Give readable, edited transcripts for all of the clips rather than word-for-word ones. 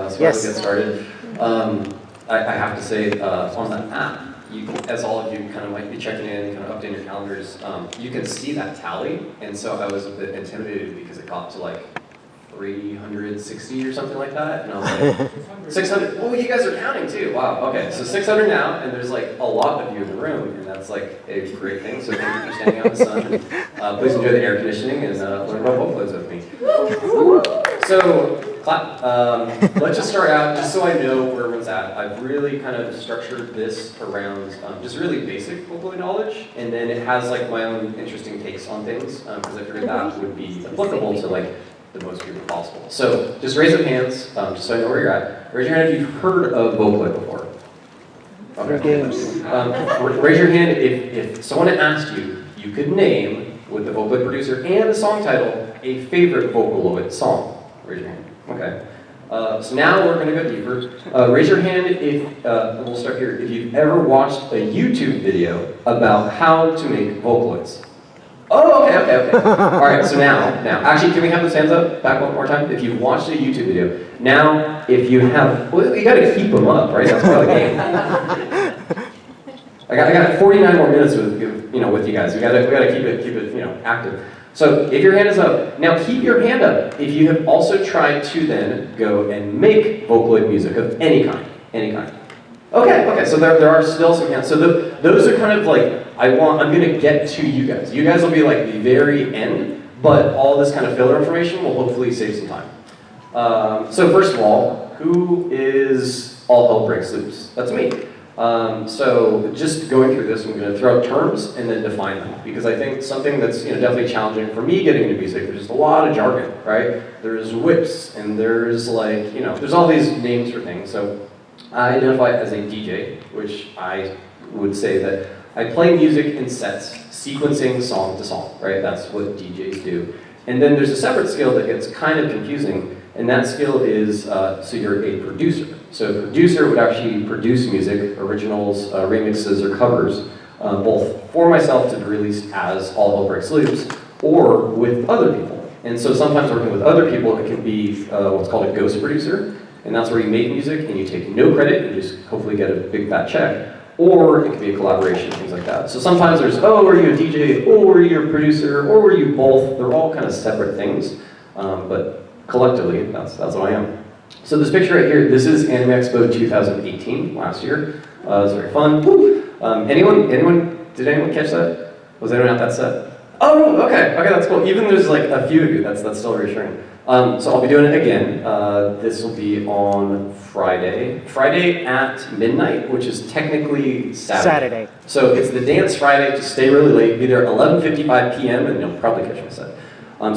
So yes. We'll get started. I have to say, on the app, as all of you kind of might be checking in, kind of updating your calendars, you can see that tally. And so I was a bit intimidated because it got to like 360 or something like that. And I was like, 600. Oh, you guys are counting too. Wow. Okay. So 600 now, and there's like a lot of you in the room, and that's like a great thing. So thank you for standing out in the sun. And, please enjoy the air conditioning and learn about Vocaloids with me. So, clap. Let's just start out, just so I know where everyone's at. I've really kind of structured this around just really basic Vocaloid knowledge, and then it has like my own interesting takes on things, because I figured that would be applicable to like the most people possible. So, just raise your hands, just so I know where you're at. Raise your hand if you've heard of Vocaloid before. Okay. Raise your hand if someone asked you, you could name, with the Vocaloid producer and the song title, a favorite Vocaloid song. Raise your hand. Okay. So now we're going to go deeper. Raise your hand if, we'll start here, if you've ever watched a YouTube video about how to make Vocaloids. Oh, okay. All right, so now, actually, can we have those hands up back one more time? If you've watched a YouTube video. Now, if you have, well, you got to keep them up, right? That's part of the game. I got 49 more minutes with you guys. We got to keep it active. So if your hand is up, now keep your hand up if you have also tried to then go and make Vocaloid music of any kind. Okay, so there are still some hands. So those are kind of like, I'm going to get to you guys. You guys will be like the very end, but all this kind of filler information will hopefully save some time. So first of all, who is All Hell Breaks Loose? That's me. So just going through this, I'm going to throw out terms and then define them, because I think something that's definitely challenging for me getting into music, there's just a lot of jargon, right? There's whips, and there's like, there's all these names for things. So I identify as a DJ, which I would say that I play music in sets, sequencing song to song, right? That's what DJs do. And then there's a separate skill that gets kind of confusing, and that skill is, so you're a producer. So a producer would actually produce music, originals, remixes, or covers, both for myself to be released as All Hell Breaks Loose, or with other people. And so sometimes working with other people, it can be what's called a ghost producer, and that's where you make music and you take no credit and just hopefully get a big fat check. Or it could be a collaboration, things like that. So sometimes there's, oh, are you a DJ? Oh, are you a producer? Or are you both? They're all kind of separate things, but collectively, that's what I am. So this picture right here, this is Anime Expo 2018, last year. It was very fun. Did anyone catch that? Was anyone at that set? Oh, okay, that's cool. Even there's like a few of you, that's still reassuring. So I'll be doing it again. This will be on Friday at midnight, which is technically Saturday. So it's the dance Friday, just stay really late, be there at 11:55 p.m. and you'll probably catch my set.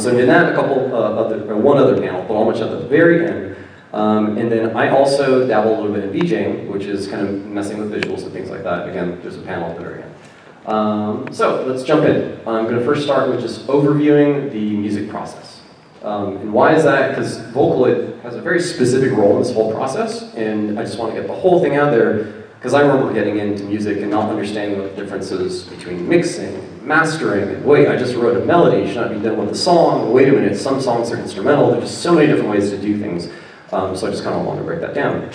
So in that, one other panel, but I'll mention at the very end. And then I also dabble a little bit in VJing, which is kind of messing with visuals and things like that. Again, there's a panel at the very end. So let's jump in. I'm going to first start with just overviewing the music process. And why is that? Because Vocaloid has a very specific role in this whole process, and I just want to get the whole thing out there, because I remember getting into music and not understanding the differences between mixing, mastering, and wait, I just wrote a melody, should I be done with the song? Wait a minute, some songs are instrumental, there's just so many different ways to do things. So I just kind of want to break that down.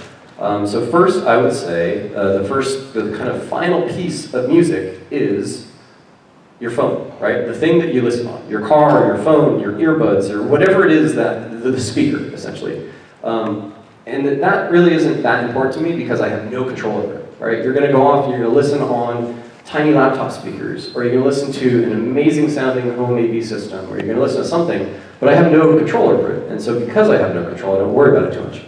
So first, I would say, the kind of final piece of music is your phone, right? The thing that you listen on, your car, your phone, your earbuds, or whatever it is that, the speaker, essentially. And that really isn't that important to me because I have no control over it, right? You're gonna go off and you're gonna listen on tiny laptop speakers, or you're gonna listen to an amazing sounding home AV system, or you're gonna listen to something, but I have no control over it. And so because I have no control, I don't worry about it too much.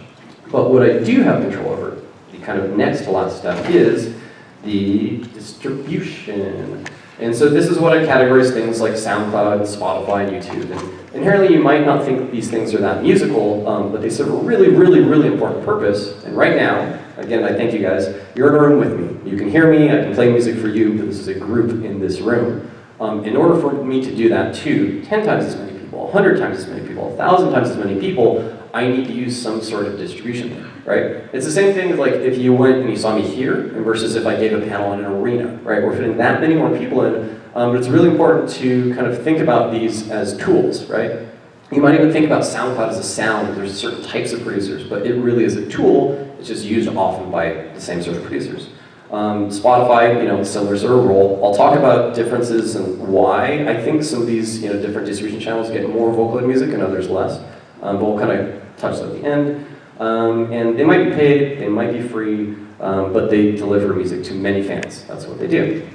But what I do have control over, the kind of next to last step, is the distribution. And so this is what I categorize things like SoundCloud, Spotify, and YouTube. And inherently, you might not think these things are that musical, but they serve a really, really, really important purpose. And right now, again, I thank you guys, you're in a room with me. You can hear me, I can play music for you, but this is a group in this room. In order for me to do that to 10 times as many people, 100 times as many people, 1,000 times as many people, I need to use some sort of distribution, right? It's the same thing as like if you went and you saw me here versus if I gave a panel in an arena, right? We're fitting that many more people in, but it's really important to kind of think about these as tools, right? You might even think about SoundCloud as a sound. There's certain types of producers, but it really is a tool. It's just used often by the same sort of producers. Spotify, similar sort of role. I'll talk about differences and why I think some of these, different distribution channels get more Vocaloid music and others less. But we'll kind of touch that at the end. And they might be paid, they might be free, but they deliver music to many fans. That's what they do.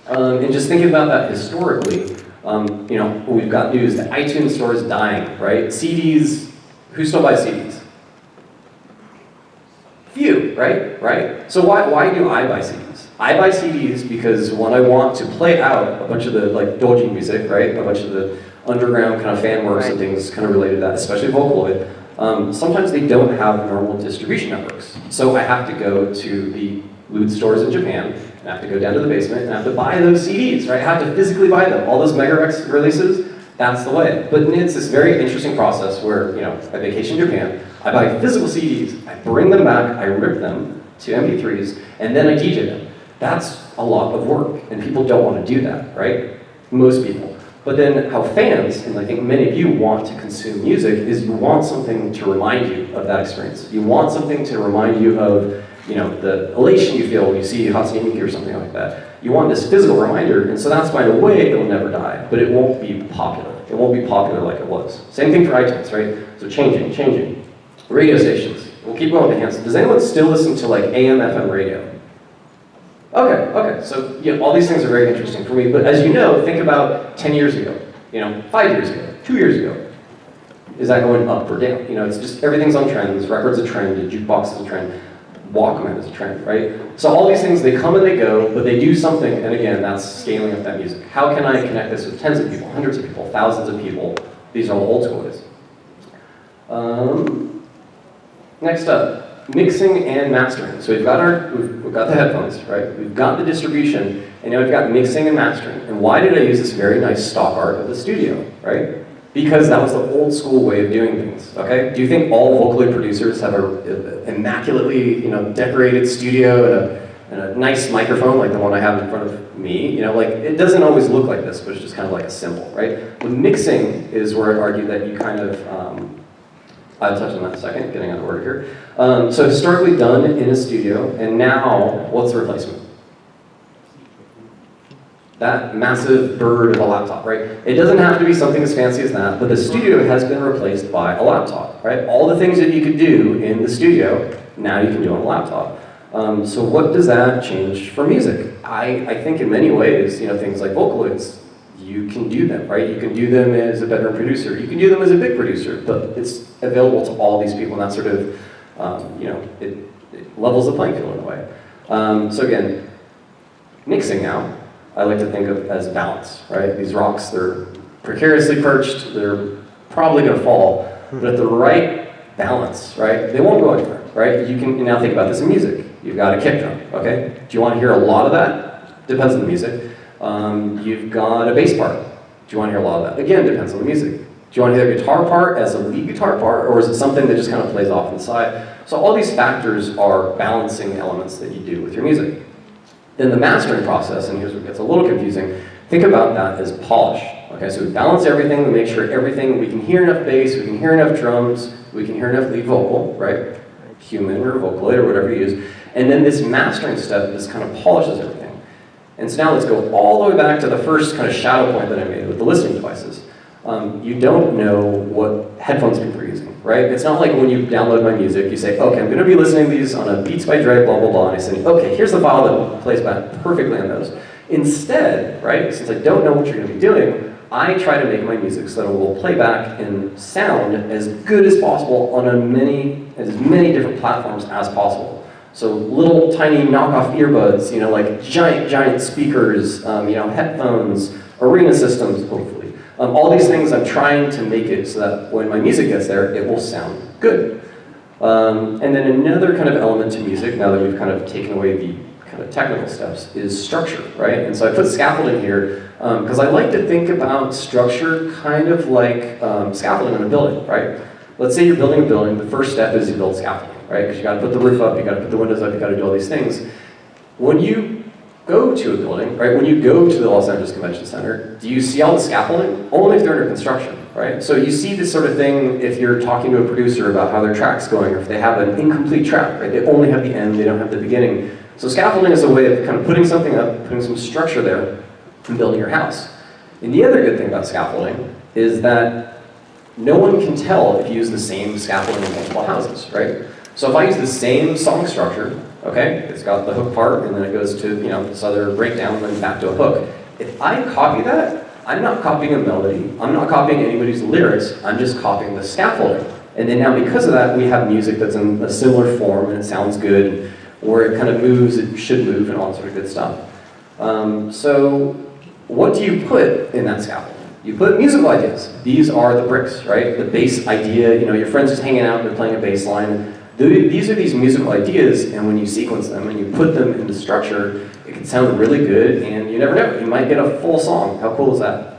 And just thinking about that historically, we've got news. The iTunes store is dying, right? CDs, who still buys CDs? Few, right? So why do I buy CDs? I buy CDs because when I want to play out a bunch of the doji music, right? A bunch of the underground kind of fan works and things kind of related to that, especially Vocaloid. Sometimes they don't have normal distribution networks. So I have to go to the loot stores in Japan, and I have to go down to the basement, and I have to buy those CDs, right? I have to physically buy them. All those Megarex releases, that's the way. But it's this very interesting process where, I vacation in Japan, I buy physical CDs, I bring them back, I rip them to MP3s, and then I DJ them. That's a lot of work, and people don't want to do that, right? Most people. But then how fans, and I think many of you want to consume music, is you want something to remind you of that experience. You want something to remind you of, the elation you feel when you see Hatsune Miku or something like that. You want this physical reminder, and so that's why in a way it'll never die, but it won't be popular. It won't be popular like it was. Same thing for iTunes, right? So changing. Radio stations. We'll keep going with the hands. Does anyone still listen to AM, FM radio? Okay. So all these things are very interesting for me. But as you know, think about 10 years ago, 5 years ago, 2 years ago. Is that going up or down? It's just everything's on trends. Record's a trend. A jukebox is a trend. Walkman is a trend, right? So all these things, they come and they go, but they do something. And again, that's scaling up that music. How can I connect this with tens of people, hundreds of people, thousands of people? These are all old school ways. Next up, mixing and mastering. So we've got the headphones, right? We've got the distribution, and now we've got mixing and mastering. And why did I use this very nice stock art of the studio, right? Because that was the old school way of doing things, okay? Do you think all Vocaloid producers have a immaculately, decorated studio and a nice microphone like the one I have in front of me? It doesn't always look like this, but it's just kind of like a symbol, right? With mixing is where I'd argue that you kind of, I'll touch on that in a second, getting out of order here. So historically done in a studio, and now, what's the replacement? That massive bird of a laptop, right? It doesn't have to be something as fancy as that, but the studio has been replaced by a laptop, right? All the things that you could do in the studio, now you can do on a laptop. So what does that change for music? I think in many ways, things like Vocaloids, you can do them, right? You can do them as a bedroom producer. You can do them as a big producer, but it's available to all these people, and that sort of, it levels the playing field in a way. So again, mixing now, I like to think of as balance, right? These rocks, they're precariously perched, they're probably gonna fall, but at the right balance, right? They won't go anywhere, right? You can now think about this in music. You've got a kick drum, okay? Do you want to hear a lot of that? Depends on the music. You've got a bass part. Do you want to hear a lot of that? Again, depends on the music. Do you want to hear the guitar part as a lead guitar part, or is it something that just kind of plays off on the side? So all these factors are balancing elements that you do with your music. Then the mastering process, and here's where it gets a little confusing, think about that as polish. Okay, so we balance everything, we make sure everything, we can hear enough bass, we can hear enough drums, we can hear enough lead vocal, right? Human or Vocaloid or whatever you use. And then this mastering step, this kind of polishes everything. And so now let's go all the way back to the first kind of shadow point that I made with the listening devices. You don't know what headphones people are using, right? It's not like when you download my music, you say, okay, I'm gonna be listening to these on a Beats by Dre, blah, blah, blah, and I say, okay, here's the file that plays back perfectly on those. Instead, right, since I don't know what you're gonna be doing, I try to make my music so that it will play back and sound as good as possible on as many different platforms as possible. So little tiny knockoff earbuds, like giant speakers, headphones, arena systems, hopefully. All these things I'm trying to make it so that when my music gets there, it will sound good. And then another kind of element to music, now that we've kind of taken away the kind of technical steps, is structure, right? And so I put scaffolding here because I like to think about structure kind of like scaffolding in a building, right? Let's say you're building a building, the first step is you build scaffolding, right? Because you gotta put the roof up, you gotta put the windows up, you gotta do all these things. When you go to a building, right? When you go to the Los Angeles Convention Center, do you see all the scaffolding? Only if they're under construction, right? So you see this sort of thing if you're talking to a producer about how their track's going, or if they have an incomplete track, right? They only have the end, they don't have the beginning. So scaffolding is a way of kind of putting something up, putting some structure there, and building your house. And the other good thing about scaffolding is that no one can tell if you use the same scaffolding in multiple houses, right? So if I use the same song structure, okay, it's got the hook part, and then it goes to, this other breakdown, and then back to a hook. If I copy that, I'm not copying a melody, I'm not copying anybody's lyrics, I'm just copying the scaffolding. And then now because of that, we have music that's in a similar form, and it sounds good, where it kind of moves, it should move, and all that sort of good stuff. So what do you put in that scaffolding? You put musical ideas. These are the bricks, right? The bass idea, your friends just hanging out, they're playing a bass line. These are these musical ideas, and when you sequence them and you put them into structure, it can sound really good, and you never know, you might get a full song. How cool is that?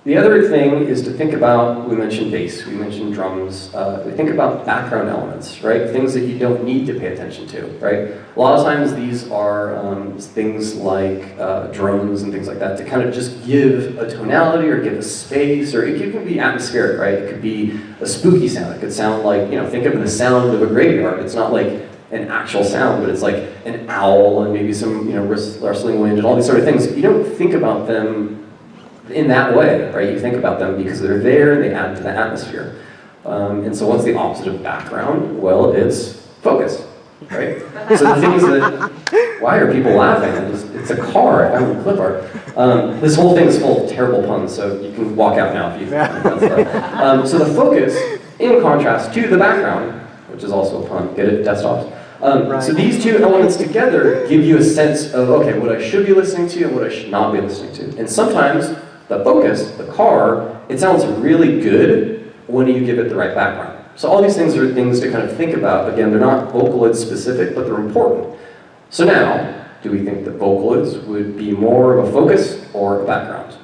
The other thing is to think about, we mentioned bass, we mentioned drums, we think about background elements, right? Things that you don't need to pay attention to, right? A lot of times these are things like drones and things like that to kind of just give a tonality or give a space, or it can be atmospheric, right? It could be a spooky sound. It could sound like, think of the sound of a graveyard. It's not like an actual sound, but it's like an owl and maybe some, rustling wind and all these sort of things. You don't think about them in that way, right? You think about them because they're there and they add to the atmosphere. And so what's the opposite of background? Well, it's focus, right? So the things that, why are people laughing? It's a car, I found a clip art. This whole thing is full of terrible puns, so you can walk out now if you think that's so the focus, in contrast to the background, which is also a pun, get it, desktops? So these two elements together give you a sense of, okay, what I should be listening to and what I should not be listening to. And sometimes the focus, the car, it sounds really good when you give it the right background. So all these things are things to kind of think about. Again, they're not Vocaloid specific, but they're important. So now, do we think that Vocaloids would be more of a focus or a background?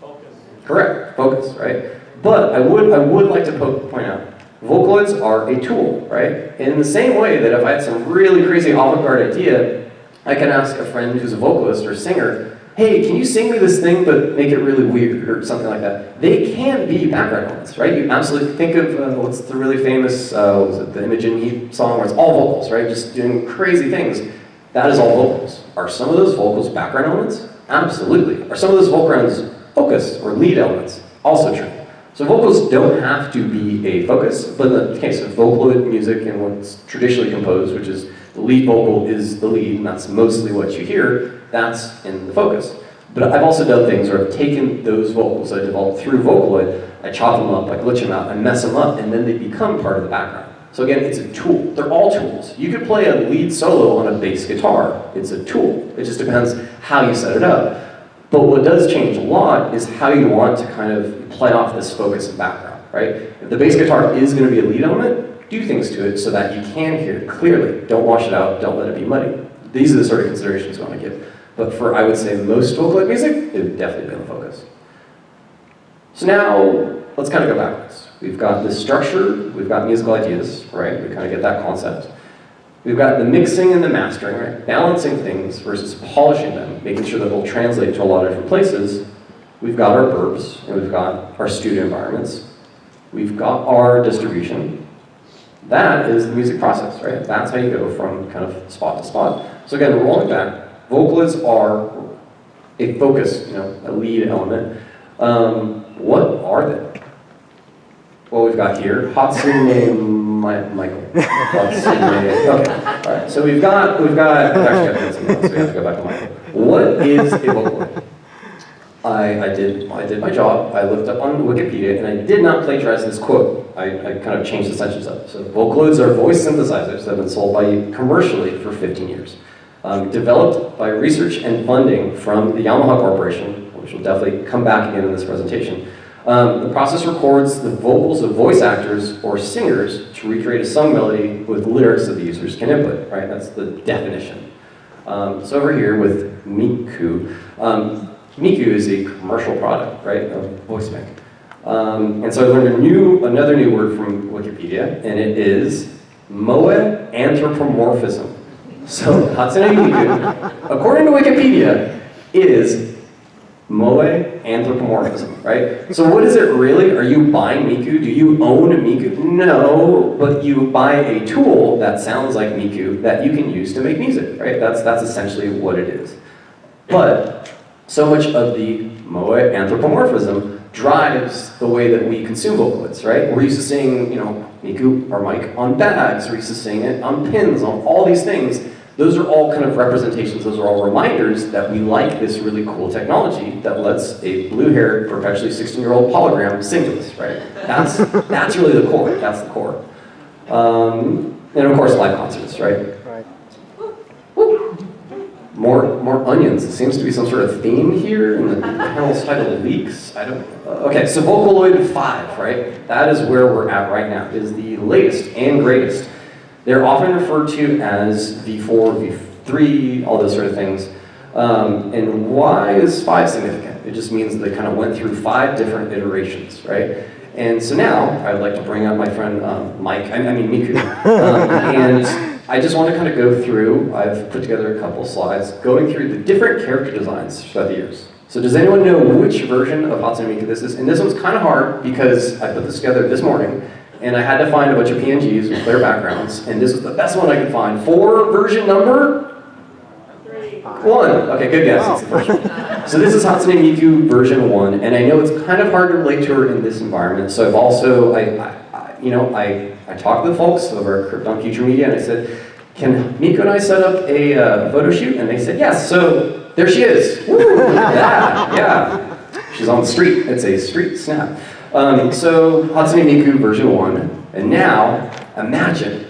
Focus. Correct, focus, right? But I would like to point out, Vocaloids are a tool, right? In the same way that if I had some really crazy avant-garde idea, I can ask a friend who's a vocalist or singer, hey, can you sing me this thing but make it really weird or something like that? They can be background elements, right? You absolutely think of, what's the really famous, was it the Imogen Heap song where it's all vocals, right? Just doing crazy things. That is all vocals. Are some of those vocals background elements? Absolutely. Are some of those vocals focus or lead elements? Also true. So vocals don't have to be a focus, but in the case of Vocaloid music and what's traditionally composed, which is the lead vocal is the lead, and that's mostly what you hear, that's in the focus. But I've also done things where I've taken those vocals I developed through Vocaloid, I chop them up, I glitch them out, I mess them up, and then they become part of the background. So again, it's a tool. They're all tools. You could play a lead solo on a bass guitar. It's a tool. It just depends how you set it up. But what does change a lot is how you want to kind of play off this focus and background, right? If the bass guitar is going to be a lead element, do things to it so that you can hear it clearly. Don't wash it out, don't let it be muddy. These are the sort of considerations you want to give. But for, I would say, most Vocaloid music, it would definitely be on the focus. So now, let's kind of go backwards. We've got this structure, we've got musical ideas, right? We kind of get that concept. We've got the mixing and the mastering, right? Balancing things versus polishing them, making sure that they'll translate to a lot of different places. We've got our verbs, and we've got our studio environments. We've got our distribution. That is the music process, right? That's how you go from kind of spot to spot. So again, rolling back, Vocaloids are a focus, a lead element. What are they? Well, we've got here, Hatsune Michael. Okay, all right. So we've got. Actually, I've got something else, so we have to go back to Michael. What is a Vocaloid? I did my job. I looked up on Wikipedia, and I did not plagiarize this quote. I kind of changed the sentence up. So Vocaloids are voice synthesizers that have been sold commercially for 15 years. Developed by research and funding from the Yamaha Corporation, which will definitely come back again in this presentation. The process records the vocals of voice actors or singers to recreate a song melody with lyrics that the users can input, right? That's the definition. So over here with Miku, Miku is a commercial product, right, of voice mic. And so I learned another new word from Wikipedia, and it is moe anthropomorphism. So Hatsune Miku, according to Wikipedia, is moe anthropomorphism, right? So what is it really? Are you buying Miku? Do you own Miku? No, but you buy a tool that sounds like Miku that you can use to make music, right? That's essentially what it is. But so much of the moe anthropomorphism drives the way that we consume Vocaloids, right? We're used to seeing, Miku or Mike on bags, we're used to seeing it on pins, on all these things. Those are all kind of representations, those are all reminders that we like this really cool technology that lets a blue-haired, perpetually 16-year-old hologram sing to us, right? That's really the core, that's the core. And of course, live concerts, right? Right. More onions. It seems to be some sort of theme here in the panel's title, Leaks. I don't. Okay, so Vocaloid 5, right? That is where we're at right now. It is the latest and greatest. They're often referred to as V4, V3, all those sort of things. And why is 5 significant? It just means they kind of went through 5 different iterations, right? And so now I'd like to bring up my friend Miku, and I just want to kind of go through, I've put together a couple slides, going through the different character designs throughout the years. So does anyone know which version of Hatsune Miku this is? And this one's kind of hard because I put this together this morning, and I had to find a bunch of PNGs with clear backgrounds, and this was the best one I could find for version number 1. Okay, good guess, it's the first one. So this is Hatsune Miku version 1, and I know it's kind of hard to relate to her in this environment, so I've also, I talked to the folks over at Krypton Future Media, and I said, can Miku and I set up a photo shoot? And they said, yes, so there she is. Woo, yeah. She's on the street, it's a street snap. So Hatsune Miku version 1, and now, imagine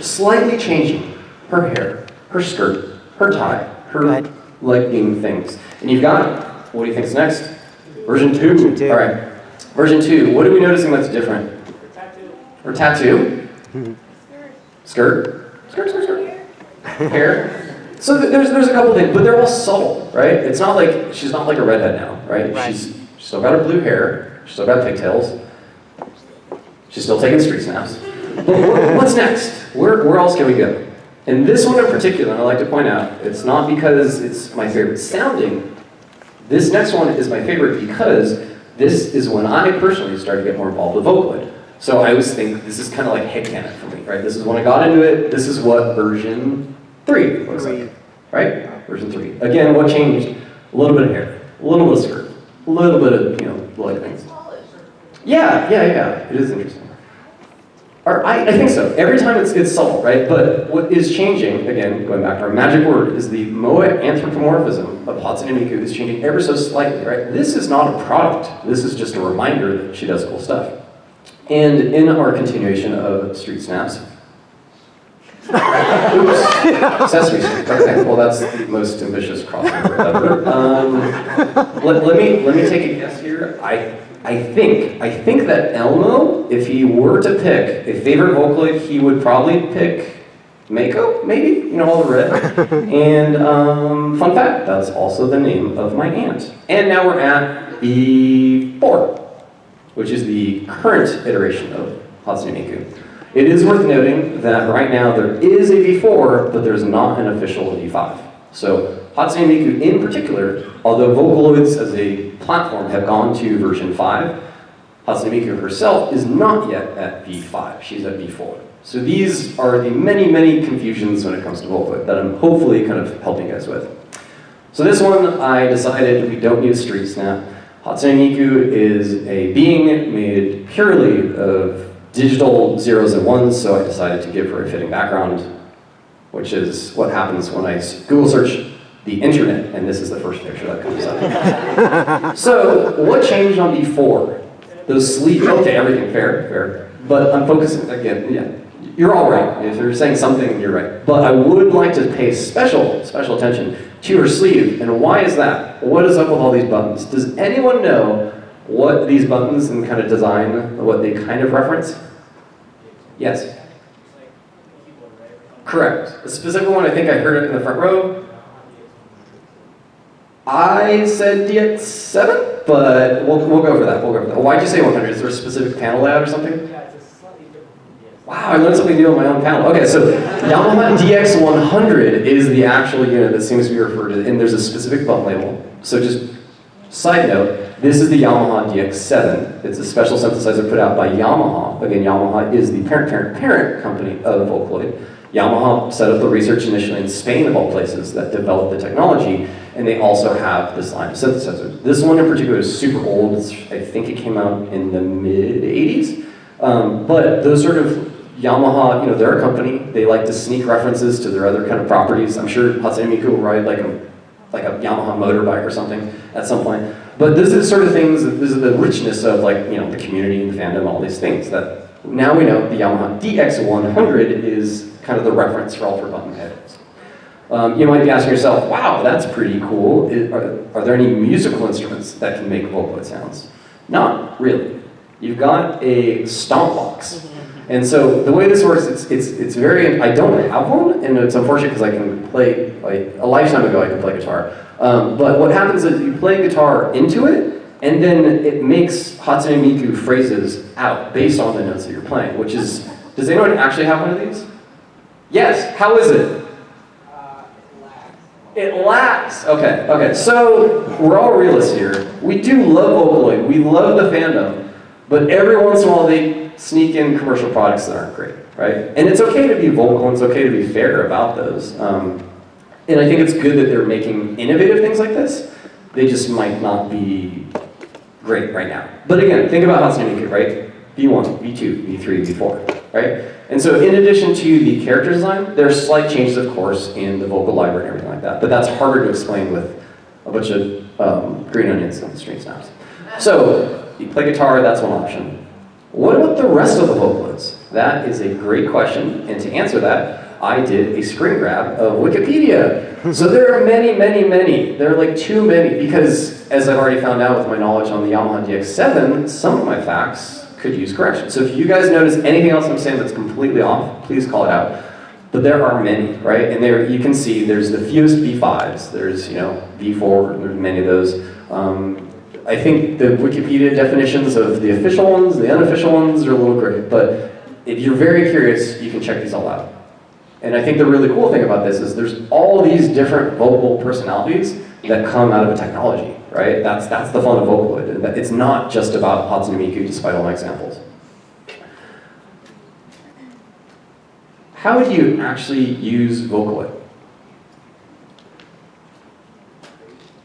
slightly changing her hair, her skirt, her tie, her legging things. And you've got, what do you think's next? Version 2. Version 2. All right. Version 2. What are we noticing that's different? Her tattoo. Skirt. Hair. So there's a couple things, but they're all subtle, right? It's not like, she's not like a redhead now, right? She's still got her blue hair, she's still got pigtails, she's still taking street snaps. But what's next? Where else can we go? And this one in particular, I'd like to point out, it's not because it's my favorite sounding. This next one is my favorite because this is when I personally started to get more involved with Vocaloid. So I always think this is kind of like headcanon for me, right? This is when I got into it, this is what version 3 looks like, right? Version 3. Again, what changed? A little bit of hair, a little bit of skirt, a little bit of, leg things. Yeah, it is interesting. I think so. Every time it's subtle, right? But what is changing, again, going back to our magic word, is the moe anthropomorphism of Hatsune Miku is changing ever so slightly, right? This is not a product. This is just a reminder that she does cool stuff. And in our continuation of Street Snaps, oops, Sesame Street. Okay, well that's the most ambitious crossover ever. Let me take a guess here. I think that Elmo, if he were to pick a favorite Vocaloid, he would probably pick Mako, maybe? All the red. And fun fact, that's also the name of my aunt. And now we're at V4, which is the current iteration of Hatsune Miku. It is worth noting that right now there is a V4, but there's not an official V5. So Hatsune Miku in particular, although Vocaloids as a platform have gone to version 5, Hatsune Miku herself is not yet at V5, she's at V4. So these are the many confusions when it comes to Vocaloid that I'm hopefully kind of helping you guys with. So this one, I decided we don't need a street snap. Hatsune Miku is a being made purely of digital zeros and ones, so I decided to give her a fitting background, which is what happens when I Google search the internet, and this is the first picture that comes up. So, what changed on V4? Those sleeves, okay, everything, fair. But I'm focusing, again, yeah, you're all right. If you're saying something, you're right. But I would like to pay special attention to her sleeve, and why is that? What is up with all these buttons? Does anyone know what these buttons and kind of design, what they kind of reference? Yes? Correct. A specific one, I think I heard it in the front row. I said DX7, but we'll go for that. Why'd you say 100? Is there a specific panel layout or something? Yeah, it's a slightly different from Wow, I learned something new on my own panel. Okay, so Yamaha DX100 is the actual unit that seems to be referred to, and there's a specific button label. So just side note, this is the Yamaha DX7. It's a special synthesizer put out by Yamaha. Again, Yamaha is the parent company of Vocaloid. Yamaha set up the research initially in Spain, of all places, that developed the technology, and they also have this line of synthesizers. This one in particular is super old. I think it came out in the mid-'80s. But those sort of Yamaha, you know, they're a company. They like to sneak references to their other kind of properties. I'm sure Hatsune Miku will ride like a Yamaha motorbike or something at some point. But this is sort of things, this is the richness of like, you know, the community and the fandom, all these things that now we know the Yamaha DX100 is kind of the reference for all for button heads. You might be asking yourself, wow, that's pretty cool. Are there any musical instruments that can make Vocaloid sounds? Not really. You've got a stomp box. And so the way this works, it's very, I don't have one, and it's unfortunate because I can play, like a lifetime ago I could play guitar. But what happens is you play guitar into it, and then it makes Hatsune Miku phrases out based on the notes that you're playing, which is, does anyone actually have one of these? Yes, how is it? It lags. Okay, so we're all realists here. We do love Vocaloid, we love the fandom, but every once in a while they sneak in commercial products that aren't great, right? And it's okay to be vocal, and it's okay to be fair about those. And I think it's good that they're making innovative things like this. They just might not be great right now. But again, think about Hatsune Miku, right? V1, V2, V3, V4, right? And so in addition to the character design, there are slight changes, of course, in the vocal library and everything like that. But that's harder to explain with a bunch of green onions and string snaps. So you play guitar, that's one option. What about the rest of the Vocaloids? That is a great question, and to answer that, I did a screen grab of Wikipedia. So there are many, many, many. There are like too many, because as I've already found out with my knowledge on the Yamaha DX7, some of my facts could use correction. So if you guys notice anything else I'm saying that's completely off, please call it out. But there are many, right? And there you can see there's the fewest V5s, there's, you know, V4, there's many of those. I think the Wikipedia definitions of the official ones, the unofficial ones are a little gray, but if you're very curious, you can check these all out. And I think the really cool thing about this is there's all these different vocal personalities that come out of a technology, right? That's the fun of Vocaloid. It's not just about Hatsune Miku, despite all my examples. How would you actually use Vocaloid?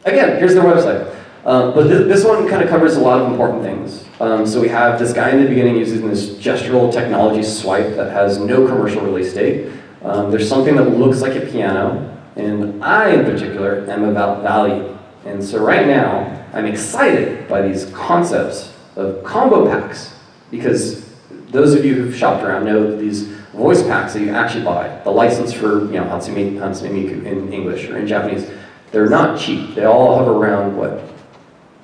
Again, here's their website. But this one kind of covers a lot of important things. So we have this guy in the beginning using this gestural technology swipe that has no commercial release date. There's something that looks like a piano, and I in particular am about value. And so right now, I'm excited by these concepts of combo packs, because those of you who've shopped around know these voice packs that you actually buy, the license for, you know, Hatsune Miku in English or in Japanese, they're not cheap. They all hover around, what,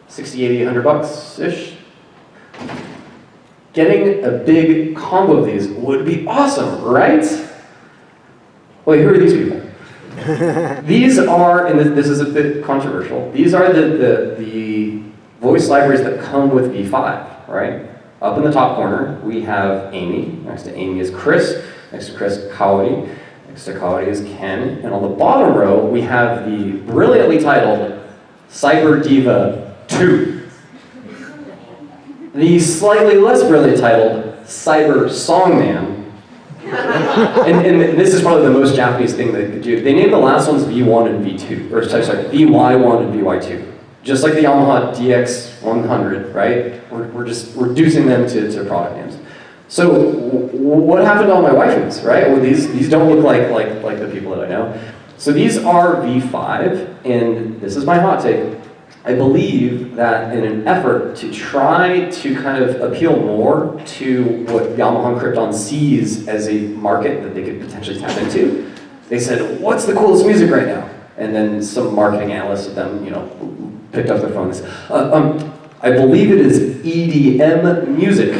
60, 80, 100 bucks-ish? Getting a big combo of these would be awesome, right? Wait, who are these people? These are, and this is a bit controversial, these are the voice libraries that come with V5, right? Up in the top corner, we have Amy. Next to Amy is Chris. Next to Chris, Kaori. Next to Kaori is Ken. And on the bottom row, we have the brilliantly titled Cyber Diva 2. The slightly less brilliant titled Cyber Songman. and this is probably the most Japanese thing they could do. They named the last ones V1 and V2, or sorry, VY1 and VY2. Just like the Yamaha DX100, right? We're just reducing them to product names. So what happened to all my waifus, right? Well, these don't look like the people that I know. So these are V5, and this is my hot take. I believe that in an effort to try to kind of appeal more to what Yamaha and Krypton sees as a market that they could potentially tap into, they said, what's the coolest music right now? And then some marketing analysts of them, you know, picked up their phones. I believe it is EDM music.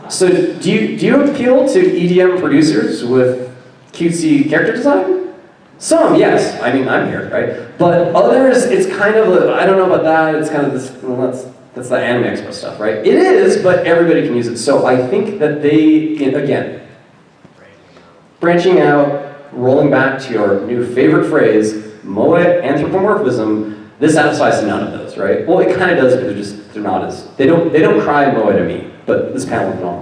So do you appeal to EDM producers with cutesy character design? Some, yes. I mean, I'm here, right? But others, it's kind of, I don't know about that. It's kind of this, well, That's the Anime Expo stuff, right? It is, but everybody can use it. So I think that they, again, branching out, rolling back to your new favorite phrase, Moet anthropomorphism, this satisfies none of those, right? Well, it kind of does, but they're not as, they don't cry Moet to me, but this panel is not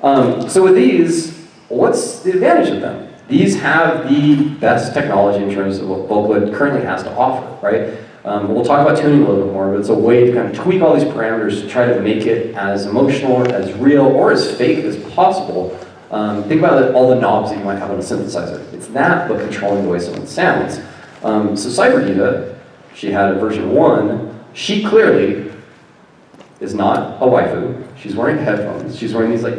Moet. So with these, what's the advantage of them? These have the best technology in terms of what Vocaloid currently has to offer, right? We'll talk about tuning a little bit more, but it's a way to kind of tweak all these parameters to try to make it as emotional, as real, or as fake as possible. Think about all the knobs that you might have on a synthesizer. It's that, but controlling the way someone sounds. So CyberDiva, she had a version 1. She clearly is not a waifu. She's wearing headphones. She's wearing these like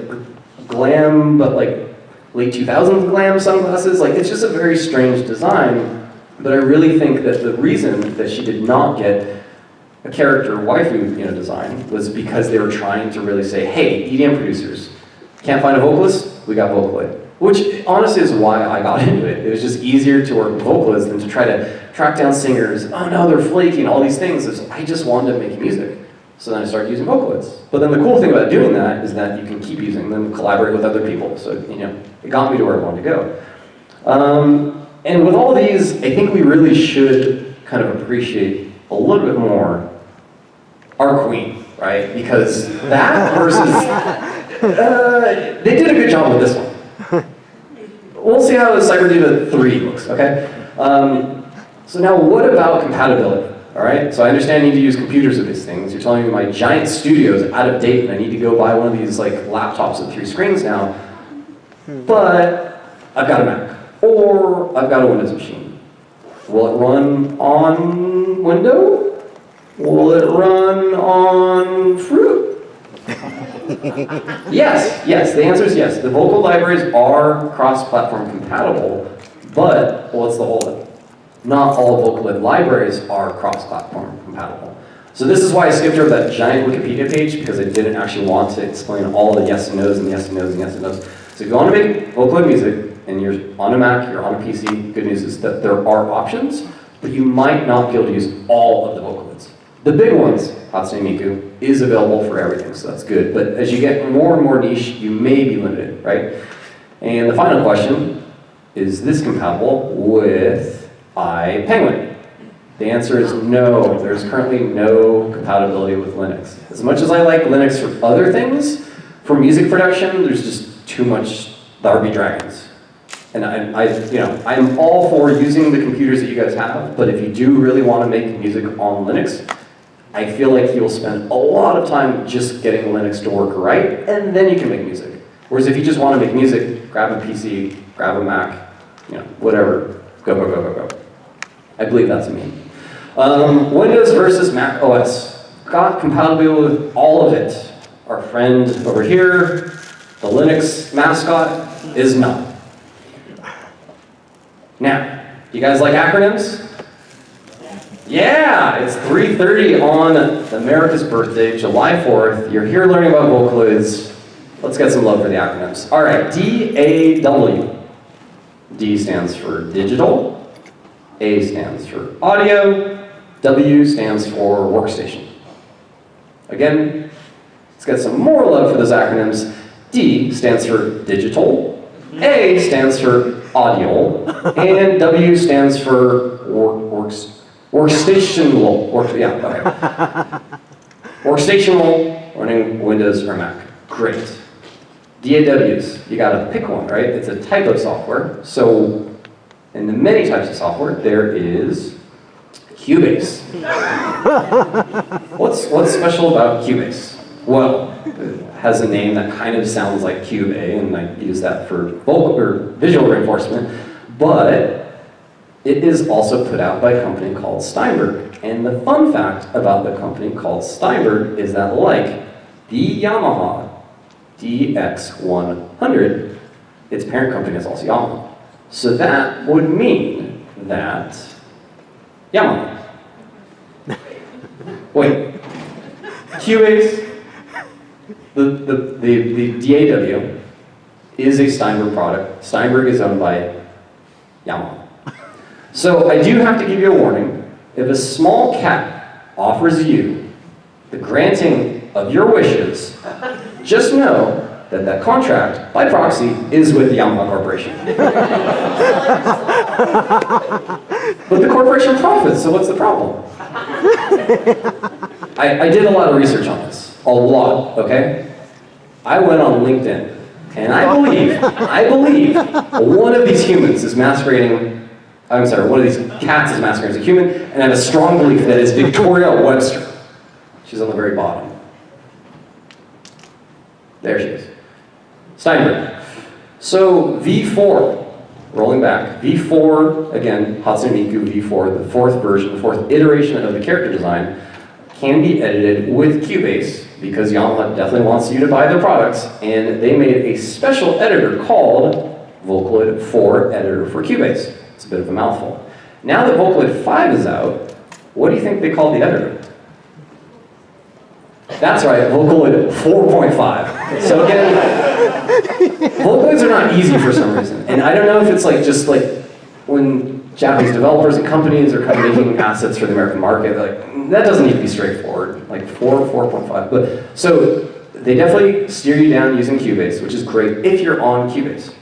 glam, but like late 2000s glam sunglasses. Like, it's just a very strange design. But I really think that the reason that she did not get a character waifu, design was because they were trying to really say, hey, EDM producers, can't find a vocalist? We got Vocaloid. Which honestly is why I got into it. It was just easier to work with vocalists than to try to track down singers. Oh no, they're flaky and all these things. I just wanted to make music. So then I started using Vocaloids. But then the cool thing about doing that is that you can keep using them, collaborate with other people. So, it got me to where I wanted to go. And with all these, I think we really should kind of appreciate a little bit more our queen, right? Because that versus, they did a good job with this one. We'll see how CyberDiva 3 looks, okay? So now what about compatibility, all right? So I understand you need to use computers with these things. You're telling me my giant studio is out of date and I need to go buy one of these like laptops with 3 screens now, but I've got a Mac. Or I've got a Windows machine. Will it run on Windows? Will it run on Fruit? Yes, the answer is yes. The vocal libraries are cross-platform compatible, but what's the holdup? Not all Vocaloid libraries are cross-platform compatible. So this is why I skipped over that giant Wikipedia page, because I didn't actually want to explain all the yes and no's and yes and no's and yes and no's. So if you want to make Vocaloid music, and you're on a Mac, you're on a PC, good news is that there are options, but you might not be able to use all of the Vocaloids. The big ones, Hatsune Miku, is available for everything, so that's good. But as you get more and more niche, you may be limited, right? And the final question, is this compatible with iPenguin? The answer is no. There's currently no compatibility with Linux. As much as I like Linux for other things, for music production, there's just too much, there would be dragons. And I'm all for using the computers that you guys have, but if you do really want to make music on Linux, I feel like you'll spend a lot of time just getting Linux to work right, and then you can make music. Whereas if you just want to make music, grab a PC, grab a Mac, whatever, go. I believe that's a meme. Windows versus Mac OS. Got compatibility with all of it. Our friend over here, the Linux mascot, is not. Now, you guys like acronyms? Yeah, it's 3:30 on America's birthday, July 4th. You're here learning about Vocaloids. Let's get some love for the acronyms. All right, DAW. D stands for digital, A stands for audio, W stands for workstation. Again, let's get some more love for those acronyms. D stands for digital, A stands for audio, and W stands for workstational. Workstational, running Windows or Mac. Great. DAWs, you gotta pick one, right? It's a type of software. So, in the many types of software, there is Cubase. What's special about Cubase? Well, it has a name that kind of sounds like Cube A, and I use that for vocal or visual reinforcement, but it is also put out by a company called Steinberg. And the fun fact about the company called Steinberg is that, like the Yamaha DX100, its parent company is also Yamaha. So that would mean that Yamaha. Wait, Cubase, the DAW is a Steinberg product. Steinberg is owned by Yamaha. So I do have to give you a warning. If a small cat offers you the granting of your wishes, just know that that contract, by proxy, is with the Yamaha Corporation. But the corporation profits, so what's the problem? I did a lot of research on this. A lot, okay? I went on LinkedIn, and I believe one of these humans is masquerading, I'm sorry, one of these cats is masquerading as a human, and I have a strong belief that it's Victoria Webster. She's on the very bottom. There she is. Steinberg. So V4, rolling back. V4, again, Hatsune Miku V4, the fourth version, the fourth iteration of the character design, can be edited with Cubase, because Yamaha definitely wants you to buy their products, and they made a special editor called Vocaloid 4 Editor for Cubase. It's a bit of a mouthful. Now that Vocaloid 5 is out, what do you think they call the editor? That's right, Vocaloid 4.5. So again, Vocaloids are not easy for some reason. And I don't know if it's like just like when Japanese developers and companies are kind of making assets for the American market, like that doesn't need to be straightforward, like 4.5. But so they definitely steer you down using Cubase, which is great if you're on Cubase.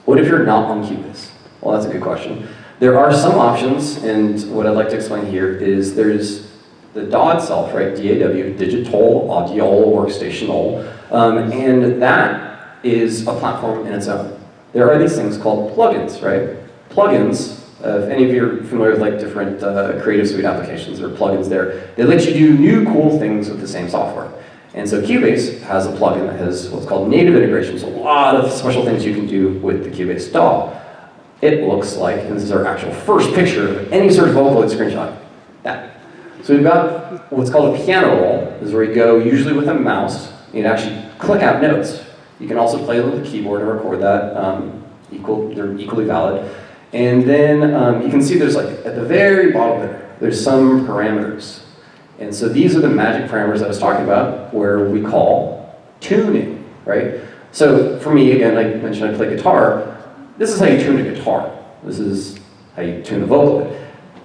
What if you're not on Cubase? Well, that's a good question. There are some options, and what I'd like to explain here is there's the DAW itself, right? DAW, Digital Audio Workstational, and that is a platform in its own. There are these things called plugins, right? Plugins, if any of you are familiar with like different Creative Suite applications, there are plugins there. They let you do new cool things with the same software. And so Cubase has a plugin that has what's called native integrations, a lot of special things you can do with the Cubase DAW. It looks like, and this is our actual first picture of any sort of Vocaloid screenshot, that. So we've got what's called a piano roll. This is where you go usually with a mouse. You'd actually click out notes. You can also play them with the keyboard and record that. They're equally valid. And then you can see there's like, at the very bottom there, there's some parameters. And so these are the magic parameters I was talking about, where we call tuning, right? So for me, again, I mentioned I play guitar. This is how you tune a guitar. This is how you tune a Vocaloid.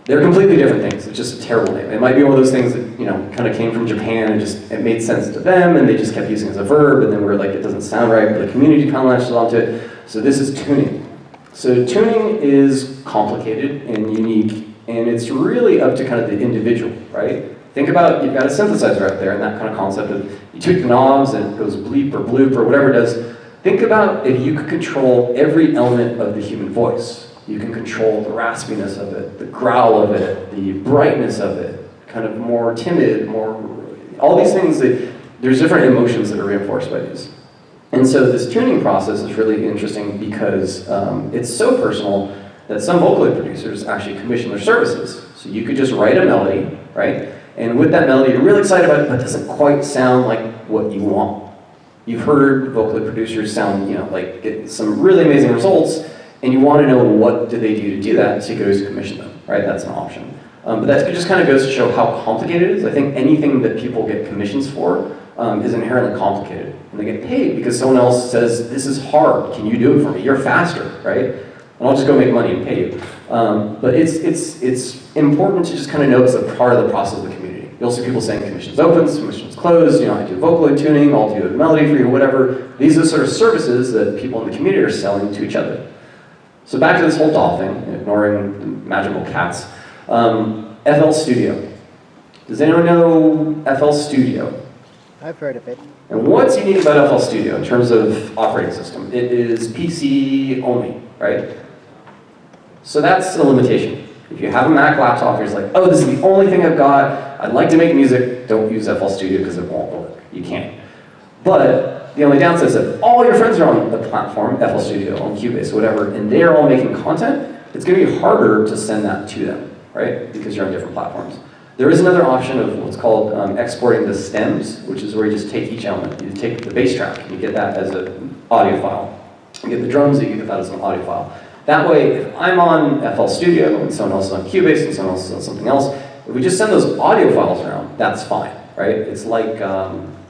They're completely different things. It's just a terrible name. It might be one of those things that, you know, kind of came from Japan and just, it made sense to them and they just kept using it as a verb, and then we're like, it doesn't sound right, but the community kind of latched onto it. So this is tuning. So tuning is complicated and unique, and it's really up to kind of the individual, right? Think about, you've got a synthesizer out there and that kind of concept of you tweak the knobs and it goes bleep or bloop or whatever it does. Think about if you could control every element of the human voice. You can control the raspiness of it, the growl of it, the brightness of it, kind of more timid, more, all these things that, there's different emotions that are reinforced by these. And so this tuning process is really interesting because it's so personal that some Vocaloid producers actually commission their services. So you could just write a melody, right? And with that melody, you're really excited about it, but it doesn't quite sound like what you want. You've heard Vocaloid producers sound, you know, like get some really amazing results, and you want to know what do they do to do that, so you could always commission them, right? That's an option. But that just kind of goes to show how complicated it is. I think anything that people get commissions for is inherently complicated. And they get paid because someone else says, this is hard, can you do it for me? You're faster, right? And I'll just go make money and pay you. But it's important to just kind of know it's a part of the process of the community. You'll see people saying commissions open, commissions closed, you know, I do Vocaloid tuning, I'll do a melody for you, whatever. These are sort of services that people in the community are selling to each other. So back to this whole DAW thing, ignoring the magical cats. FL Studio. Does anyone know FL Studio? I've heard of it. And what's unique about FL Studio in terms of operating system? It is PC only, right? So that's a limitation. If you have a Mac laptop, you're just like, oh, this is the only thing I've got, I'd like to make music, don't use FL Studio because it won't work. You can't. But the only downside is that all your friends are on the platform, FL Studio, on Cubase, whatever, and they're all making content, it's going to be harder to send that to them, right? Because you're on different platforms. There is another option of what's called exporting the stems, which is where you just take each element. You take the bass track, and you get that as an audio file. You get the drums, you get that as an audio file. That way, if I'm on FL Studio, and someone else is on Cubase, and someone else is on something else, if we just send those audio files around, that's fine, right? It's like,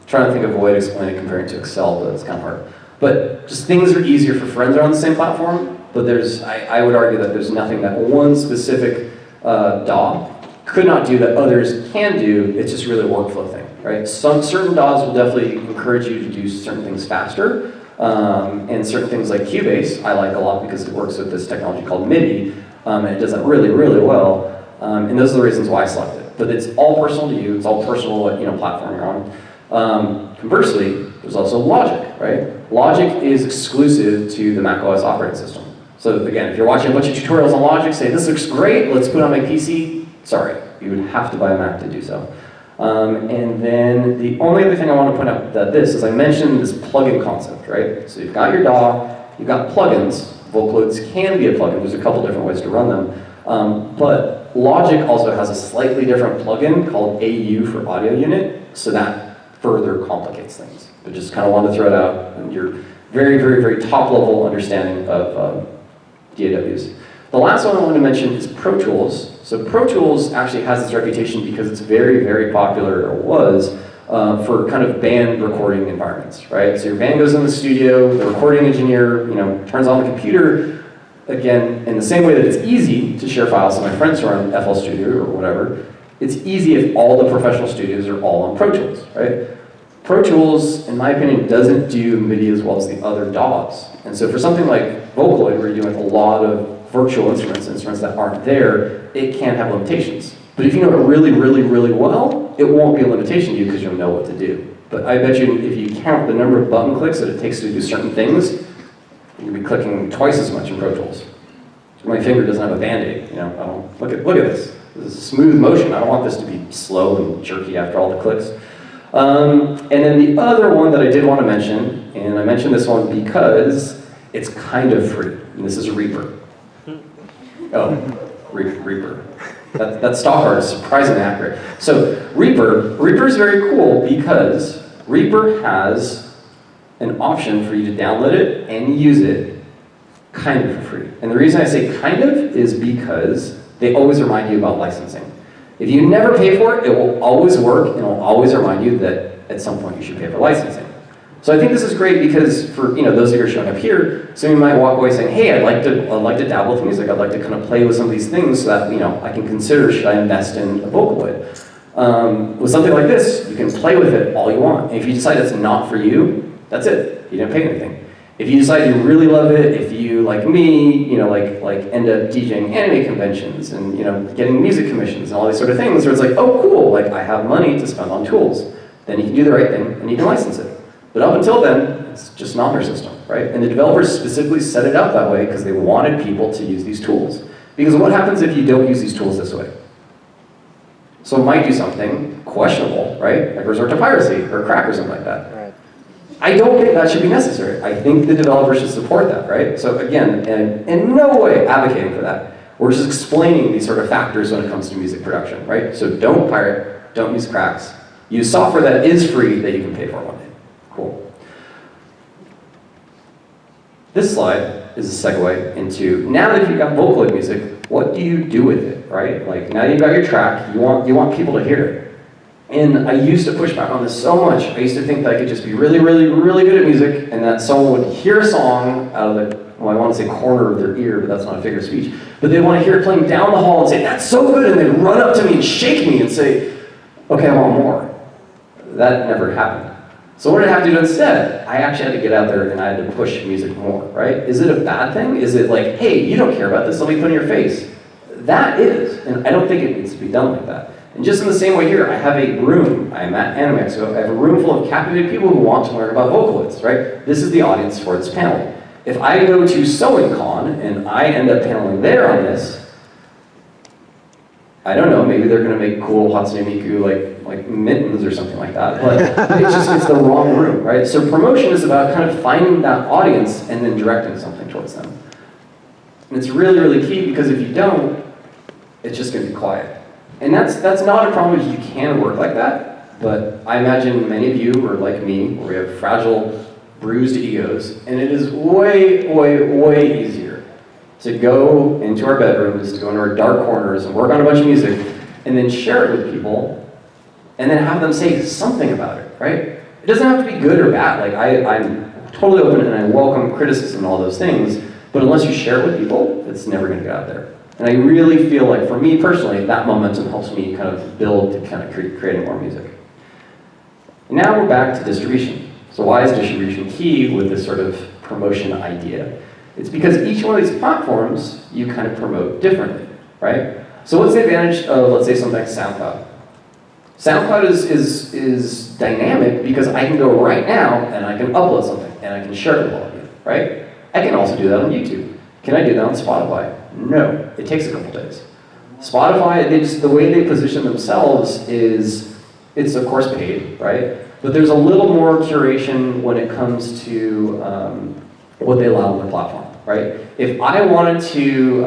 trying to think of a way to explain it comparing to Excel, but it's kind of hard. But just things are easier for friends that are on the same platform, but I would argue that there's nothing that one specific DAW could not do that others can do. It's just really a workflow thing, right? Some certain DAWs will definitely encourage you to do certain things faster, and certain things like Cubase I like a lot because it works with this technology called MIDI, and it does that really, really well. And those are the reasons why I selected it. But it's all personal to you. It's all personal what platform you're on. Conversely, there's also Logic, right? Logic is exclusive to the macOS operating system. So again, if you're watching a bunch of tutorials on Logic, say this looks great, let's put it on my PC. Sorry, you would have to buy a Mac to do so. And then the only other thing I want to point out that this is I mentioned this plugin concept, right? So you've got your DAW, you've got plugins. Vocaloids can be a plugin. There's a couple different ways to run them. But Logic also has a slightly different plugin called AU for audio unit, so that further complicates things. But just kind of wanted to throw it out and your very, very, very top level understanding of DAWs. The last one I wanted to mention is Pro Tools. So Pro Tools actually has this reputation because it's very, very popular, or was, for kind of band recording environments, right? So your band goes in the studio, the recording engineer, turns on the computer. Again, in the same way that it's easy to share files to my friends who are on FL Studio or whatever, it's easy if all the professional studios are all on Pro Tools, right? Pro Tools, in my opinion, doesn't do MIDI as well as the other DAWs. And so for something like Vocaloid, where you're doing a lot of virtual instruments that aren't there, it can have limitations. But if you know it really, really, really well, it won't be a limitation to you because you'll know what to do. But I bet you if you count the number of button clicks that it takes to do certain things, you'll be clicking twice as much in Pro Tools. My finger doesn't have a Band-Aid, look at this. This is smooth motion. I don't want this to be slow and jerky after all the clicks. And then the other one that I did want to mention, and I mentioned this one because it's kind of free, and this is Reaper. Oh, Reaper. That stock art is surprisingly accurate. So Reaper is very cool because Reaper has an option for you to download it and use it kind of for free. And the reason I say kind of is because they always remind you about licensing. If you never pay for it, it will always work and it will always remind you that at some point you should pay for licensing. So I think this is great because for those of you who are showing up here, some of you might walk away saying, hey, I'd like to dabble with music. I'd like to kind of play with some of these things so that I can consider should I invest in a Vocaloid. With something like this, you can play with it all you want. And if you decide it's not for you, that's it. You didn't pay anything. If you decide you really love it, if you, like me, like end up DJing anime conventions and getting music commissions and all these sort of things, where it's like, oh cool, like I have money to spend on tools, then you can do the right thing and you can license it. But up until then, it's just not their system, right? And the developers specifically set it up that way because they wanted people to use these tools. Because what happens if you don't use these tools this way? So it might do something questionable, right? Like resort to piracy or crack or something like that. Right. I don't think that should be necessary. I think the developer should support that, right? So again, and in no way advocating for that. We're just explaining these sort of factors when it comes to music production, right? So don't pirate, don't use cracks. Use software that is free that you can pay for one day. Cool. This slide is a segue into, now that you've got Vocaloid music, what do you do with it, right? Like now you've got your track, you want people to hear it. And I used to push back on this so much. I used to think that I could just be really, really, really good at music and that someone would hear a song out of the, well, I want to say corner of their ear, but that's not a figure of speech. But they'd want to hear it playing down the hall and say, that's so good, and they'd run up to me and shake me and say, okay, I want more. That never happened. So what did I have to do instead? I actually had to get out there and I had to push music more, right? Is it a bad thing? Is it like, hey, you don't care about this, let me put it in your face? That is, and I don't think it needs to be done like that. And just in the same way here, I have a room, I'm at Anime Expo, I have a room full of captivated people who want to learn about Vocaloids, right? This is the audience for this panel. If I go to Sewing Con and I end up paneling there on this, I don't know, maybe they're gonna make cool Hatsune Miku like mittens or something like that, but it's the wrong room, right? So promotion is about kind of finding that audience and then directing something towards them. And it's really, really key because if you don't, it's just gonna be quiet. And that's not a problem if you can work like that, but I imagine many of you are like me, where we have fragile, bruised egos, and it is way, way, way easier to go into our bedrooms, to go into our dark corners and work on a bunch of music, and then share it with people, and then have them say something about it, right? It doesn't have to be good or bad. Like I'm totally open and I welcome criticism and all those things, but unless you share it with people, it's never gonna get out there. And I really feel like, for me personally, that momentum helps me kind of build to kind of creating more music. And now we're back to distribution. So why is distribution key with this sort of promotion idea? It's because each one of these platforms you kind of promote differently, right? So what's the advantage of, let's say, something like SoundCloud? SoundCloud is dynamic because I can go right now and I can upload something and I can share it with all of you, right? I can also do that on YouTube. Can I do that on Spotify? No, it takes a couple days. Spotify, the way they position themselves is, it's of course paid, right? But there's a little more curation when it comes to what they allow on the platform, right? If I wanted to,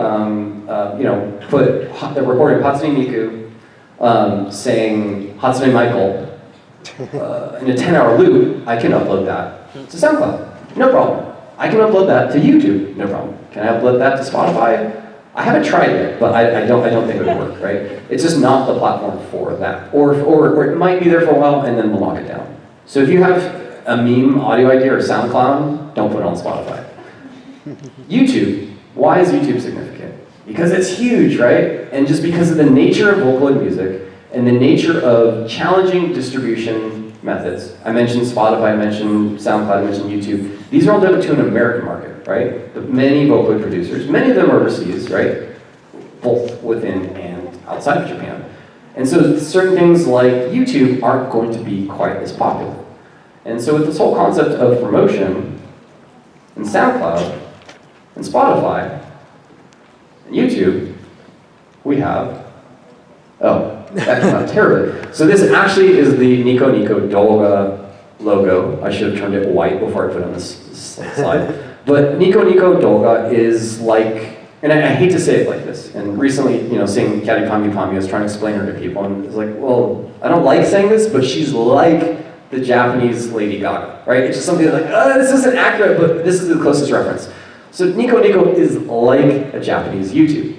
put the recording of Hatsune Miku saying Hatsune Michael in a 10-hour loop, I can upload that to SoundCloud, no problem. I can upload that to YouTube, no problem. Can I upload that to Spotify? I haven't tried it, but I don't think it would work, right? It's just not the platform for that. Or it might be there for a while and then we'll lock it down. So if you have a meme audio idea or SoundCloud, don't put it on Spotify. YouTube, why is YouTube significant? Because it's huge, right? And just because of the nature of Vocaloid music and the nature of challenging distribution methods. I mentioned Spotify, I mentioned SoundCloud, I mentioned YouTube. These are all done to an American market, right? But many Vocaloid producers, many of them are overseas, right? Both within and outside of Japan. And so certain things like YouTube aren't going to be quite as popular. And so with this whole concept of promotion, and SoundCloud, and Spotify, and YouTube, we have, that came out terribly. So this actually is the Nico Nico Doga logo. I should have turned it white before I put it on this slide. But Nico Nico Doga is like, and I hate to say it like this, and recently, seeing Kari Pami Pami, I was trying to explain her to people, and it's like, well, I don't like saying this, but she's like the Japanese Lady Gaga, right? It's just something that's like, this isn't accurate, but this is the closest reference. So Nico Nico is like a Japanese YouTube.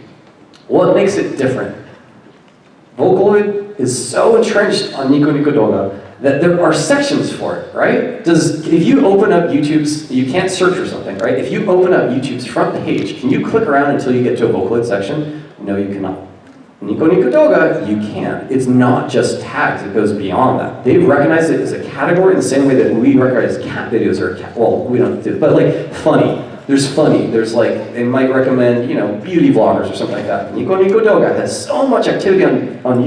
What makes it different? Vocaloid is so entrenched on Nico Nico Doga that there are sections for it, right? If you open up YouTube's, you can't search for something, right? If you open up YouTube's front page, can you click around until you get to a Vocaloid section? No, you cannot. Nico Nico Doga, you can. It's not just tags, it goes beyond that. They've recognized it as a category in the same way that we recognize cat videos or well, we don't do it, but like funny. There's like, they might recommend, beauty vloggers or something like that. Nico Nico Doga has so much activity on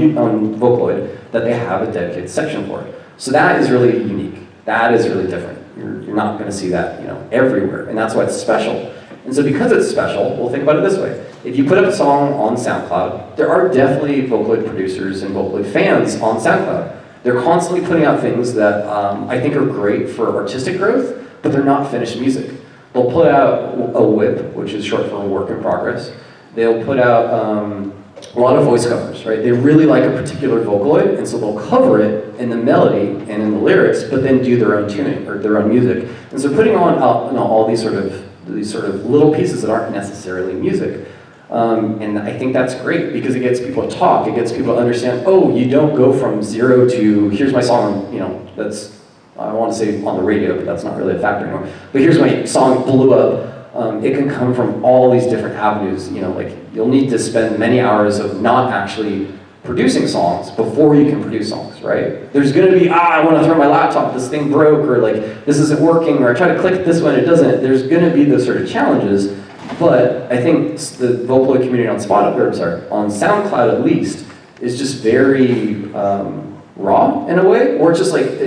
Vocaloid that they have a dedicated section for it. So that is really unique. That is really different. You're not going to see that, everywhere, and that's why it's special. And so because it's special, we'll think about it this way. If you put up a song on SoundCloud, there are definitely Vocaloid producers and Vocaloid fans on SoundCloud. They're constantly putting out things that I think are great for artistic growth, but they're not finished music. They'll put out a WIP, which is short for work in progress. They'll put out a lot of voice covers, right? They really like a particular Vocaloid, and so they'll cover it in the melody and in the lyrics, but then do their own tuning or their own music. And so putting on all these sort of little pieces that aren't necessarily music. And I think that's great because it gets people to talk. It gets people to understand, you don't go from 0 to, here's my song, that's, I want to say on the radio, but that's not really a factor anymore. But here's my song blew up. It can come from all these different avenues. Like you'll need to spend many hours of not actually producing songs before you can produce songs, right? There's going to be, I want to throw my laptop, this thing broke, or like this isn't working, or I try to click this one, it doesn't. There's going to be those sort of challenges. But I think the Vocaloid community on on SoundCloud at least, is just very raw in a way, or it's just like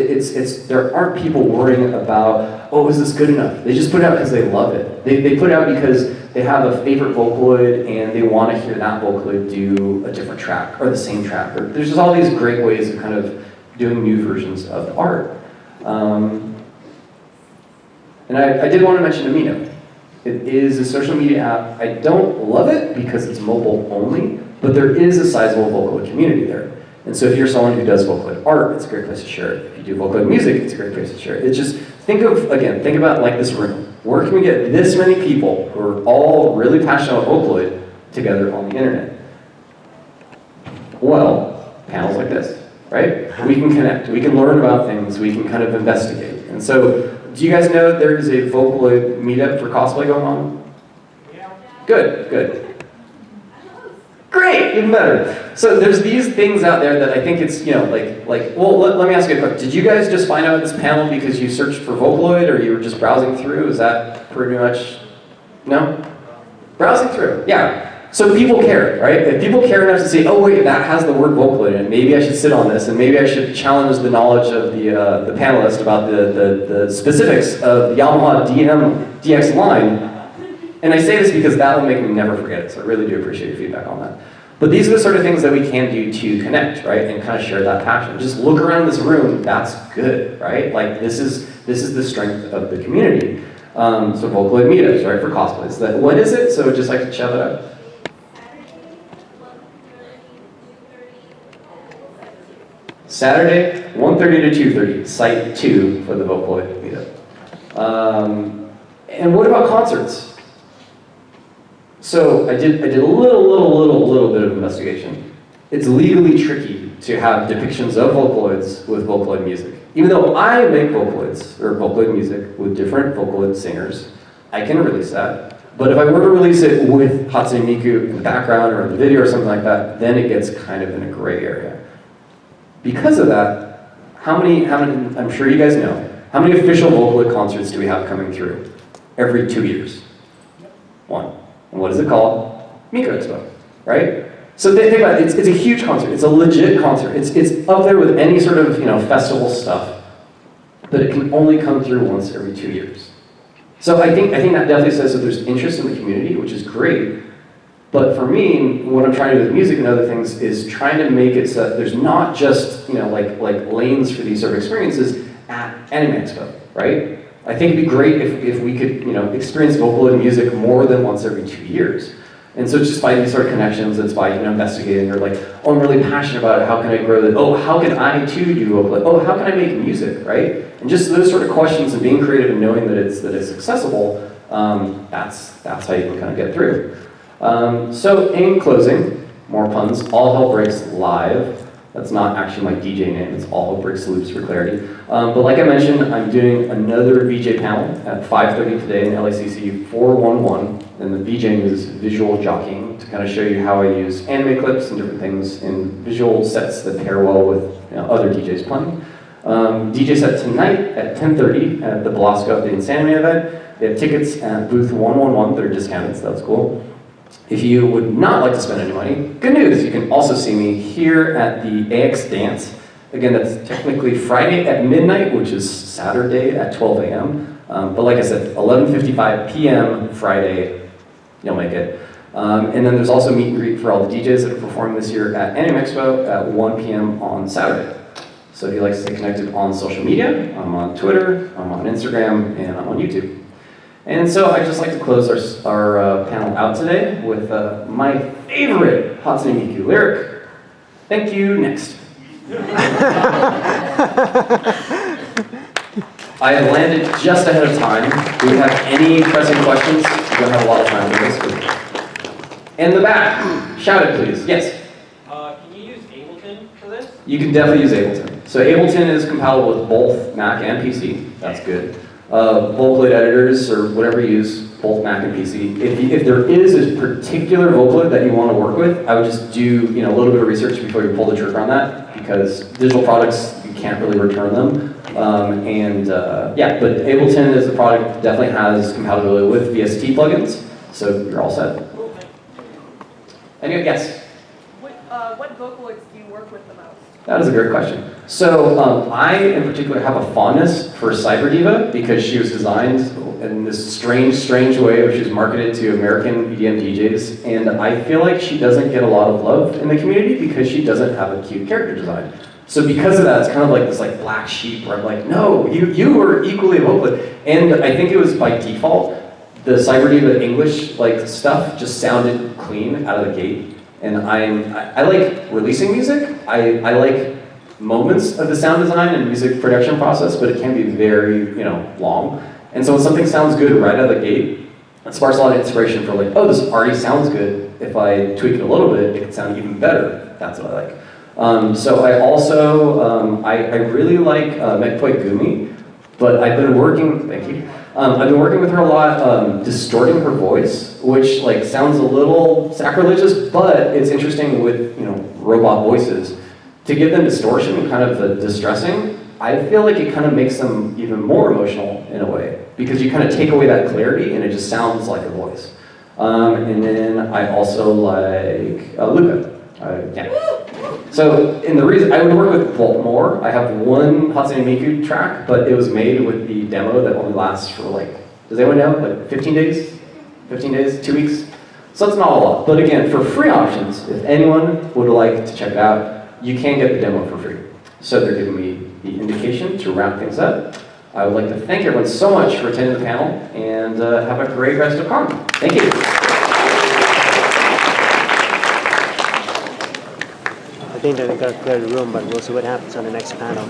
there aren't people worrying about, is this good enough? They just put it out because they love it. They put it out because they have a favorite Vocaloid and they want to hear that Vocaloid do a different track or the same track. Or there's just all these great ways of kind of doing new versions of the art. And I did want to mention Amino. It is a social media app. I don't love it because it's mobile only, but there is a sizable Vocaloid community there. And so if you're someone who does Vocaloid art, it's a great place to share it. If you do Vocaloid music, it's a great place to share it. It's just, think about like this room. Where can we get this many people who are all really passionate about Vocaloid together on the internet? Well, panels like this, right? We can connect, we can learn about things, we can kind of investigate. And so, do you guys know there's a Vocaloid meetup for cosplay going on? Yeah. Good. Great, even better. So there's these things out there that I think it's, well, let me ask you a question. Did you guys just find out this panel because you searched for Vocaloid or you were just browsing through? Is that pretty much, no? Browsing through, yeah. So people care, right? If people care enough to say, oh wait, that has the word Vocaloid in it, maybe I should sit on this and maybe I should challenge the knowledge of the panelist about the specifics of the Yamaha DX line. And I say this because that will make me never forget it, so I really do appreciate your feedback on that. But these are the sort of things that we can do to connect, right, and kind of share that passion. Just look around this room, that's good, right? Like this is the strength of the community. So Vocaloid meetups, right, for cosplays. When is it? So just like to shout it out. Saturday, 1:30 to 2:30, site 2 for the Vocaloid meetup. And what about concerts? So I did a little bit of investigation. It's legally tricky to have depictions of Vocaloids with Vocaloid music. Even though I make Vocaloids, or Vocaloid music, with different Vocaloid singers, I can release that. But if I were to release it with Hatsune Miku in the background or in the video or something like that, then it gets kind of in a gray area. Because of that, how many, I'm sure you guys know, how many official Vocaloid concerts do we have coming through? Every 2 years. One. And what is it called? Miku Expo, right? So think about it, it's a huge concert, it's a legit concert. It's up there with any sort of festival stuff, but it can only come through once every 2 years. So I think that definitely says that there's interest in the community, which is great. But for me, what I'm trying to do with music and other things is trying to make it so that there's not just like lanes for these sort of experiences at Anime Expo, right? I think it'd be great if we could experience Vocaloid music more than once every 2 years. And so it's just by these sort of connections, it's by investigating or like, oh, I'm really passionate about it, how can I grow that? Oh, how can I too do Vocaloid? Oh, how can I make music, right? And just those sort of questions and being creative and knowing that it's accessible, that's how you can kind of get through. So in closing, more puns, All Hell Breaks Live. That's not actually my DJ name, it's All Hell Breaks Loops for clarity. But like I mentioned, I'm doing another VJ panel at 5:30 today in LACC 411. And the VJing is visual jockeying to kind of show you how I use anime clips and different things in visual sets that pair well with other DJs playing. DJ set tonight at 10:30 at the Belasco at the Insanity event. They have tickets at booth 111 that are discounted, so that's cool. If you would not like to spend any money, good news, you can also see me here at the AX Dance. Again, that's technically Friday at midnight, which is Saturday at 12 a.m. But like I said, 11:55 p.m. Friday, you'll make it. And then there's also meet and greet for all the DJs that are performing this year at Anime Expo at 1 p.m. on Saturday. So if you'd like to stay connected on social media, I'm on Twitter, I'm on Instagram, and I'm on YouTube. And so I'd just like to close our panel out today with my favorite Hatsune Miku lyric. Thank you, next. I have landed just ahead of time. Do we have any pressing questions? We don't have a lot of time for this. In the back, shout it please, yes? Can you use Ableton for this? You can definitely use Ableton. So Ableton is compatible with both Mac and PC, that's good. Vocaloid editors, or whatever you use, both Mac and PC. If there is a particular Vocaloid that you want to work with, I would just do a little bit of research before you pull the trigger on that, because digital products, you can't really return them. Yeah, but Ableton as a product definitely has compatibility with VST plugins, so you're all set. Any guess? What Vocaloids do you work with the most? That is a great question. So I, in particular, have a fondness for Cyber Diva because she was designed in this strange way, which is marketed to American EDM DJs, and I feel like she doesn't get a lot of love in the community because she doesn't have a cute character design. So because of that, it's kind of like this black sheep where I'm like, no, you were equally a Vocaloid. And I think it was by default, the Cyber Diva English stuff just sounded clean out of the gate. And I like releasing music. I like moments of the sound design and music production process, but it can be very, long. And so when something sounds good right out of the gate, it sparks a lot of inspiration for oh, this already sounds good. If I tweak it a little bit, it can sound even better. That's what I like. So I also, I really like Mekpoi Gumi, but I've been working, thank you. I've been working with her a lot, distorting her voice, which like sounds a little sacrilegious, but it's interesting with robot voices. To give them distortion and kind of the distressing, I feel like it kind of makes them even more emotional in a way, because you kind of take away that clarity and it just sounds like a voice. And then I also like Luca. Yeah. So, and the reason I would work with Volt more, I have one Hatsune Miku track, but it was made with the demo that only lasts for like, does anyone know, like 15 days? 15 days, 2 weeks? So it's not a lot. But again, for free options, if anyone would like to check it out, you can get the demo for free. So they're giving me the indication to wrap things up. I would like to thank everyone so much for attending the panel, and have a great rest of Con. Thank you. I think that we got to clear the room, but we'll see what happens on the next panel.